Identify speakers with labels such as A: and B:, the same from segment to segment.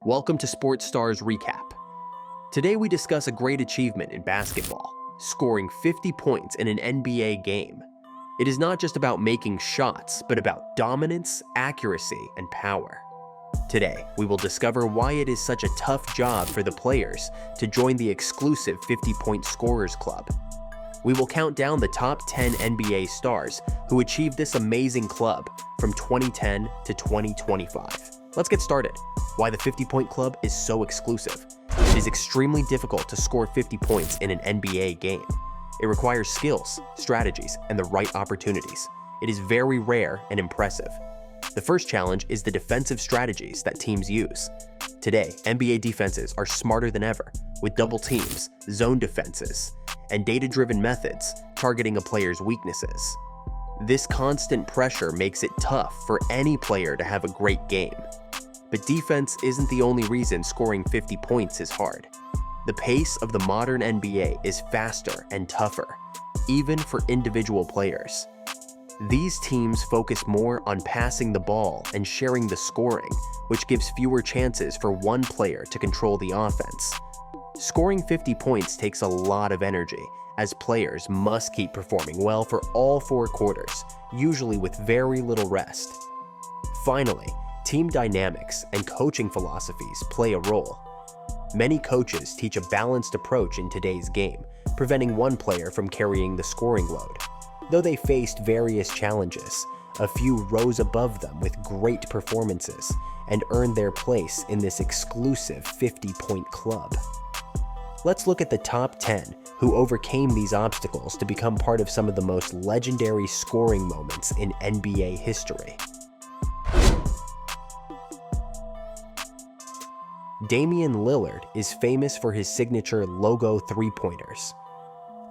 A: Welcome to Sports Stars Recap. Today we discuss a great achievement in basketball, scoring 50 points in an NBA game. It is not just about making shots, but about dominance, accuracy, and power. Today, we will discover why it is such a tough job for the players to join the exclusive 50-point scorers club. We will count down the top 10 NBA stars who achieved this amazing club from 2010 to 2025. Let's get started. Why the 50-point club is so exclusive. It is extremely difficult to score 50 points in an NBA game. It requires skills, strategies, and the right opportunities. It is very rare and impressive. The first challenge is the defensive strategies that teams use. Today, NBA defenses are smarter than ever, with double teams, zone defenses, and data-driven methods targeting a player's weaknesses. This constant pressure makes it tough for any player to have a great game. But defense isn't the only reason scoring 50 points is hard. The pace of the modern NBA is faster and tougher, even for individual players. These teams focus more on passing the ball and sharing the scoring, which gives fewer chances for one player to control the offense. Scoring 50 points takes a lot of energy, as players must keep performing well for all 4 quarters, usually with very little rest. Finally, team dynamics and coaching philosophies play a role. Many coaches teach a balanced approach in today's game, preventing one player from carrying the scoring load. Though they faced various challenges, a few rose above them with great performances and earned their place in this exclusive 50-point club. Let's look at the top 10 who overcame these obstacles to become part of some of the most legendary scoring moments in NBA history. Damian Lillard is famous for his signature logo three-pointers.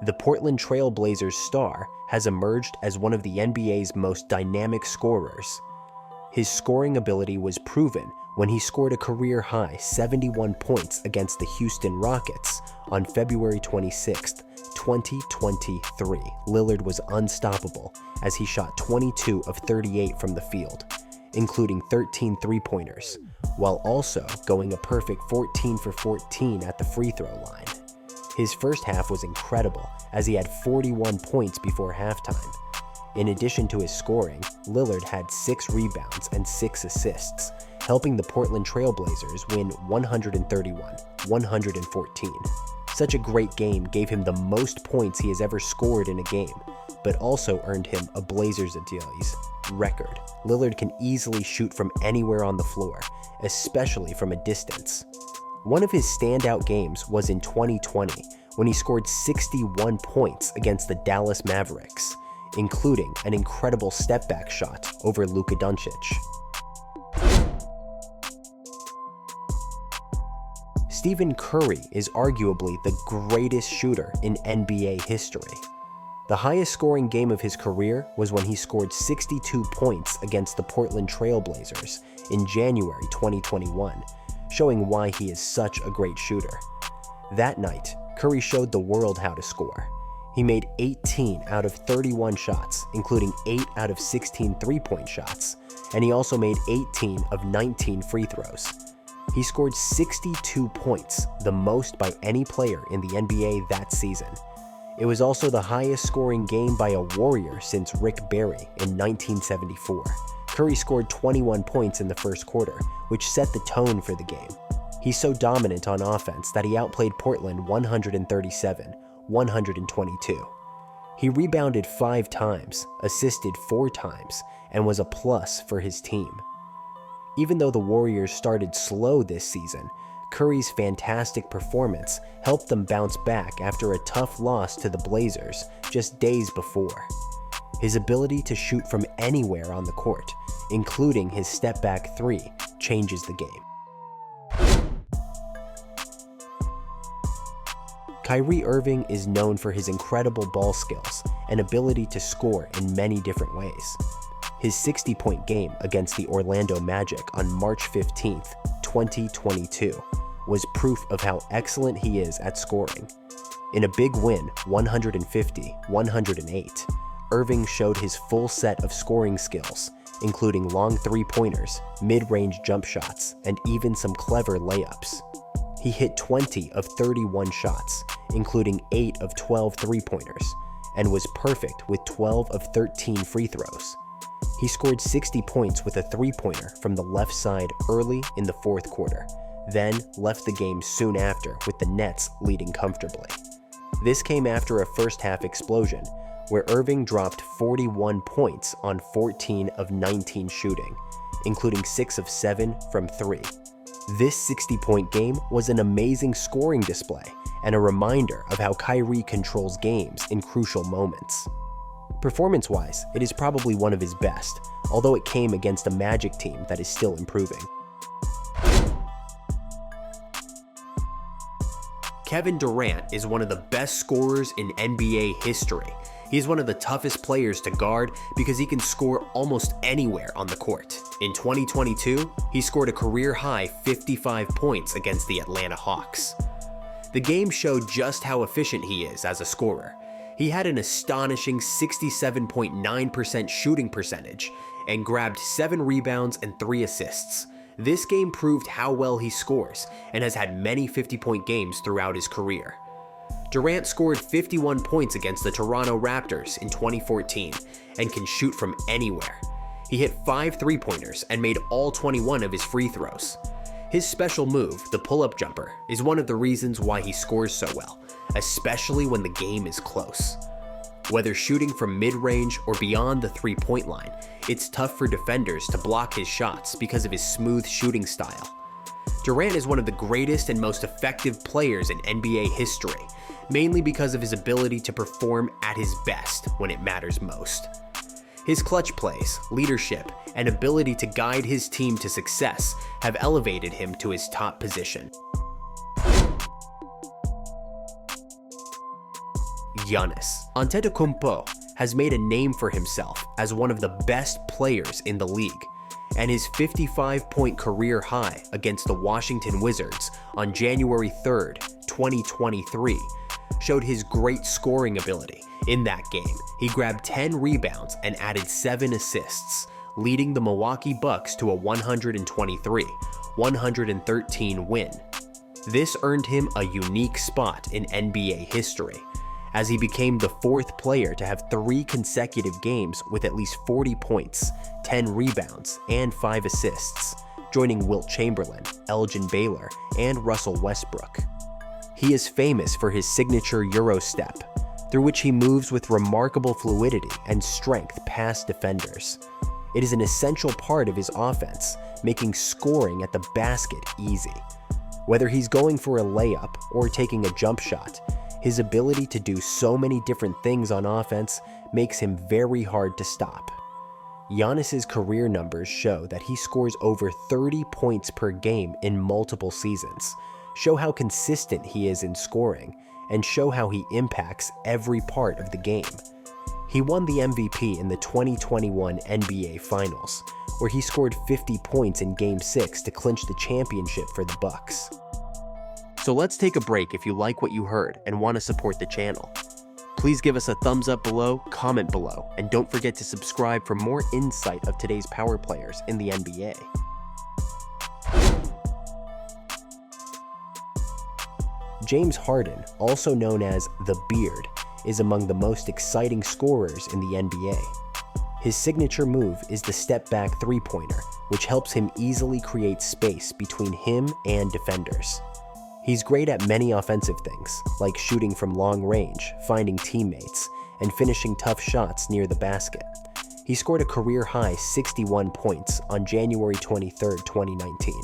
A: The Portland Trail Blazers star has emerged as one of the NBA's most dynamic scorers. His scoring ability was proven when he scored a career-high 71 points against the Houston Rockets on February 26, 2023. Lillard was unstoppable as he shot 22 of 38 from the field, including 13 three-pointers, while also going a perfect 14 for 14 at the free throw line. His first half was incredible as he had 41 points before halftime. In addition to his scoring, Lillard had 6 rebounds and 6 assists, helping the Portland Trail Blazers win 131-114. Such a great game gave him the most points he has ever scored in a game, but also earned him a Blazers Adios record. Lillard can easily shoot from anywhere on the floor, especially from a distance. One of his standout games was in 2020 when he scored 61 points against the Dallas Mavericks, including an incredible step-back shot over Luka Doncic. Stephen Curry is arguably the greatest shooter in NBA history. The highest scoring game of his career was when he scored 62 points against the Portland Trail Blazers in January 2021, showing why he is such a great shooter. That night, Curry showed the world how to score. He made 18 out of 31 shots, including 8 out of 16 three-point shots, and he also made 18 of 19 free throws. He scored 62 points, the most by any player in the NBA that season. It was also the highest scoring game by a Warrior since Rick Barry in 1974. Curry scored 21 points in the first quarter, which set the tone for the game. He's so dominant on offense that he outplayed Portland 137-122. He rebounded 5 times, assisted 4 times, and was a plus for his team. Even though the Warriors started slow this season, Curry's fantastic performance helped them bounce back after a tough loss to the Blazers just days before. His ability to shoot from anywhere on the court, including his step-back 3, changes the game. Kyrie Irving is known for his incredible ball skills and ability to score in many different ways. His 60-point game against the Orlando Magic on March 15, 2022, was proof of how excellent he is at scoring. In a big win, 150-108, Irving showed his full set of scoring skills including long three-pointers, mid-range jump shots, and even some clever layups. He hit 20 of 31 shots, including 8 of 12 three-pointers, and was perfect with 12 of 13 free throws. He scored 60 points with a three-pointer from the left side early in the fourth quarter, then left the game soon after with the Nets leading comfortably. This came after a first-half explosion where Irving dropped 41 points on 14 of 19 shooting, including 6 of 7 from 3. This 60-point game was an amazing scoring display and a reminder of how Kyrie controls games in crucial moments. Performance-wise, it is probably one of his best, although it came against a Magic team that is still improving. Kevin Durant is one of the best scorers in NBA history. He is one of the toughest players to guard because he can score almost anywhere on the court. In 2022, he scored a career-high 55 points against the Atlanta Hawks. The game showed just how efficient he is as a scorer. He had an astonishing 67.9% shooting percentage and grabbed 7 rebounds and 3 assists. This game proved how well he scores and has had many 50-point games throughout his career. Durant scored 51 points against the Toronto Raptors in 2014 and can shoot from anywhere. He hit 5 three-pointers and made all 21 of his free throws. His special move, the pull-up jumper, is one of the reasons why he scores so well, especially when the game is close. Whether shooting from mid-range or beyond the three-point line, it's tough for defenders to block his shots because of his smooth shooting style. Durant is one of the greatest and most effective players in NBA history, mainly because of his ability to perform at his best when it matters most. His clutch plays, leadership, and ability to guide his team to success have elevated him to his top position. Giannis. Antetokounmpo has made a name for himself as one of the best players in the league, and his 55-point career high against the Washington Wizards on January 3rd, 2023, showed his great scoring ability. In that game, he grabbed 10 rebounds and added 7 assists, leading the Milwaukee Bucks to a 123-113 win. This earned him a unique spot in NBA history, as he became the 4th player to have 3 consecutive games with at least 40 points, 10 rebounds, and 5 assists, joining Wilt Chamberlain, Elgin Baylor, and Russell Westbrook. He is famous for his signature Euro step, through which he moves with remarkable fluidity and strength past defenders. It is an essential part of his offense, making scoring at the basket easy. Whether he's going for a layup or taking a jump shot, his ability to do so many different things on offense makes him very hard to stop. Giannis's career numbers show that he scores over 30 points per game in multiple seasons, show how consistent he is in scoring, and show how he impacts every part of the game. He won the MVP in the 2021 NBA Finals, where he scored 50 points in Game 6 to clinch the championship for the Bucks. So let's take a break if you like what you heard and want to support the channel. Please give us a thumbs up below, comment below, and don't forget to subscribe for more insight of today's power players in the NBA. James Harden, also known as the Beard, is among the most exciting scorers in the NBA. His signature move is the step-back three-pointer, which helps him easily create space between him and defenders. He's great at many offensive things, like shooting from long range, finding teammates, and finishing tough shots near the basket. He scored a career-high 61 points on January 23, 2019,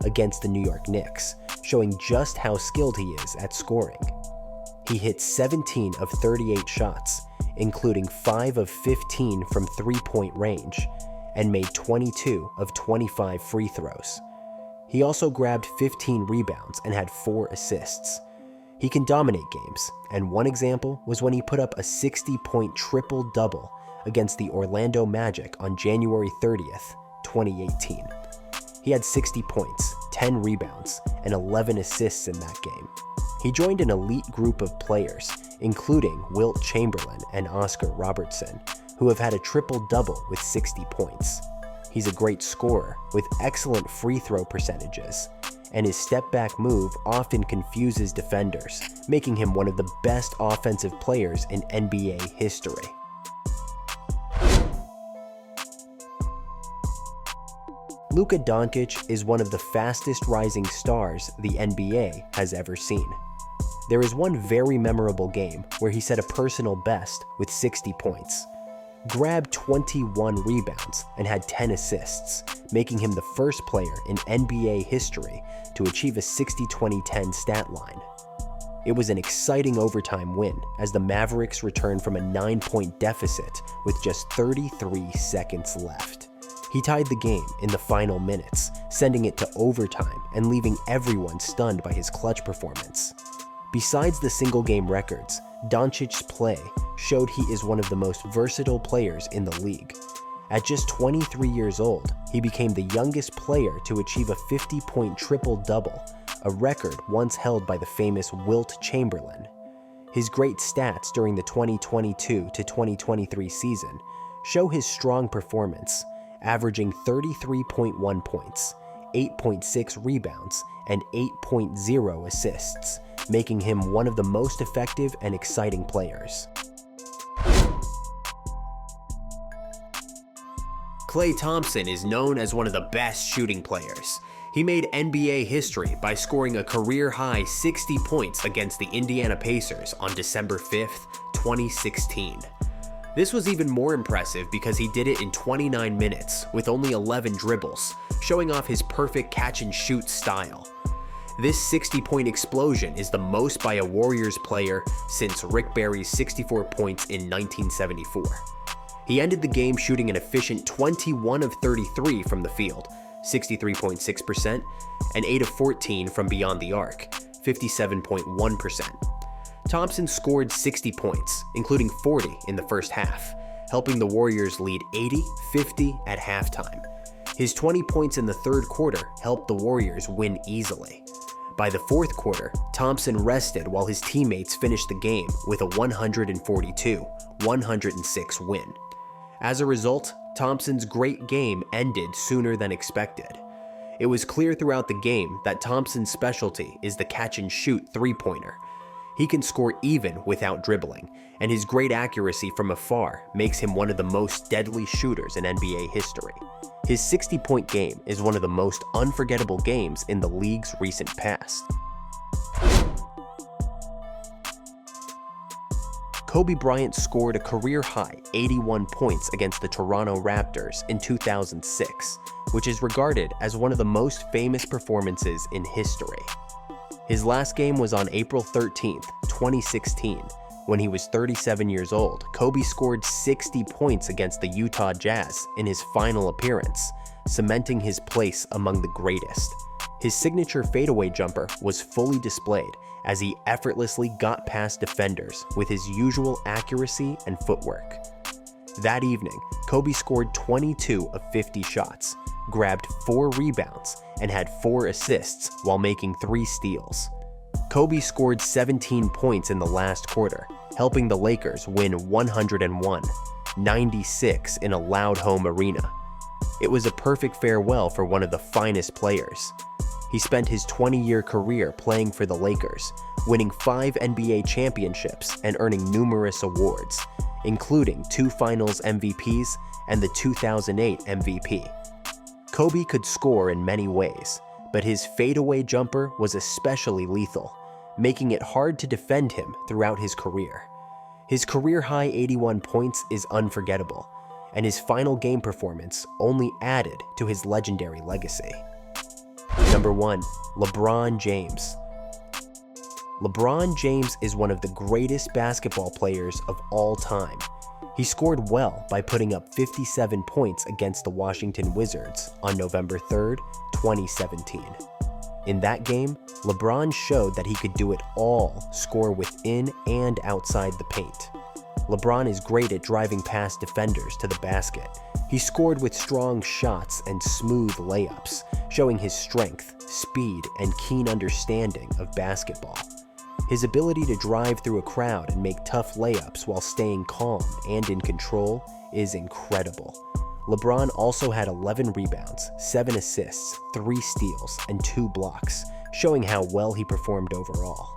A: against the New York Knicks, showing just how skilled he is at scoring. He hit 17 of 38 shots, including 5 of 15 from three-point range, and made 22 of 25 free throws. He also grabbed 15 rebounds and had 4 assists. He can dominate games, and one example was when he put up a 60-point triple-double against the Orlando Magic on January 30th, 2018. He had 60 points, 10 rebounds, and 11 assists in that game. He joined an elite group of players, including Wilt Chamberlain and Oscar Robertson, who have had a triple-double with 60 points. he's a great scorer with excellent free throw percentages, and his step-back move often confuses defenders, making him one of the best offensive players in NBA history. Luka Doncic is one of the fastest rising stars the NBA has ever seen. There is one very memorable game where he set a personal best with 60 points, grabbed 21 rebounds, and had 10 assists, making him the first player in NBA history to achieve a 60-20-10 stat line. It was an exciting overtime win as the Mavericks returned from a 9-point deficit with just 33 seconds left. He tied the game in the final minutes, sending it to overtime and leaving everyone stunned by his clutch performance. Besides the single-game records, Doncic's play showed he is one of the most versatile players in the league. At just 23 years old, he became the youngest player to achieve a 50-point triple-double, a record once held by the famous Wilt Chamberlain. His great stats during the 2022-2023 season show his strong performance, averaging 33.1 points, 8.6 rebounds, and 8.0 assists, making him one of the most effective and exciting players. Klay Thompson is known as one of the best shooting players. He made NBA history by scoring a career-high 60 points against the Indiana Pacers on December 5th, 2016. This was even more impressive because he did it in 29 minutes with only 11 dribbles, showing off his perfect catch-and-shoot style. This 60-point explosion is the most by a Warriors player since Rick Barry's 64 points in 1974. He ended the game shooting an efficient 21 of 33 from the field, 63.6%, and 8 of 14 from beyond the arc, 57.1%. Thompson scored 60 points, including 40 in the first half, helping the Warriors lead 80-50 at halftime. His 20 points in the third quarter helped the Warriors win easily. By the fourth quarter, Thompson rested while his teammates finished the game with a 142-106 win. As a result, Thompson's great game ended sooner than expected. It was clear throughout the game that Thompson's specialty is the catch-and-shoot three-pointer. He can score even without dribbling, and his great accuracy from afar makes him one of the most deadly shooters in NBA history. His 60-point game is one of the most unforgettable games in the league's recent past. Kobe Bryant scored a career-high 81 points against the Toronto Raptors in 2006, which is regarded as one of the most famous performances in history. His last game was on April 13, 2016. When he was 37 years old, Kobe scored 60 points against the Utah Jazz in his final appearance, cementing his place among the greatest. His signature fadeaway jumper was fully displayed as he effortlessly got past defenders with his usual accuracy and footwork. That evening, Kobe scored 22 of 50 shots, grabbed 4 rebounds, and had 4 assists while making 3 steals. Kobe scored 17 points in the last quarter, helping the Lakers win 101-96 in a loud home arena. It was a perfect farewell for one of the finest players. He spent his 20-year career playing for the Lakers, winning 5 NBA championships and earning numerous awards, including 2 Finals MVPs and the 2008 MVP. Kobe could score in many ways, but his fadeaway jumper was especially lethal, making it hard to defend him throughout his career. His career-high 81 points is unforgettable, and his final game performance only added to his legendary legacy. Number 1. LeBron James. LeBron James is one of the greatest basketball players of all time. He scored well by putting up 57 points against the Washington Wizards on November 3, 2017. In that game, LeBron showed that he could do it all, score within and outside the paint. LeBron is great at driving past defenders to the basket. He scored with strong shots and smooth layups, showing his strength, speed, and keen understanding of basketball. His ability to drive through a crowd and make tough layups while staying calm and in control is incredible. LeBron also had 11 rebounds, 7 assists, 3 steals, and 2 blocks, showing how well he performed overall.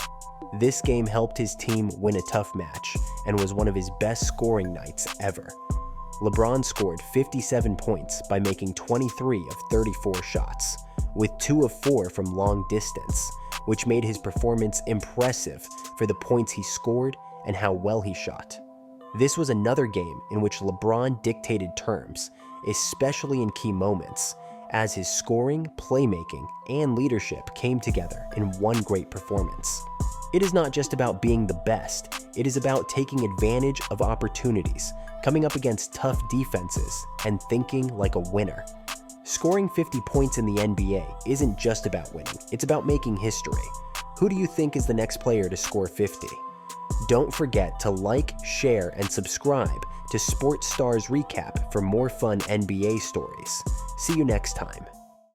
A: This game helped his team win a tough match and was one of his best scoring nights ever. LeBron scored 57 points by making 23 of 34 shots, with 2 of 4 from long distance, which made his performance impressive for the points he scored and how well he shot. This was another game in which LeBron dictated terms, especially in key moments, as his scoring, playmaking, and leadership came together in one great performance. It is not just about being the best, it is about taking advantage of opportunities, coming up against tough defenses, and thinking like a winner. Scoring 50 points in the NBA isn't just about winning, it's about making history. Who do you think is the next player to score 50? Don't forget to like, share, and subscribe to Sports Stars Recap for more fun NBA stories. See you next time.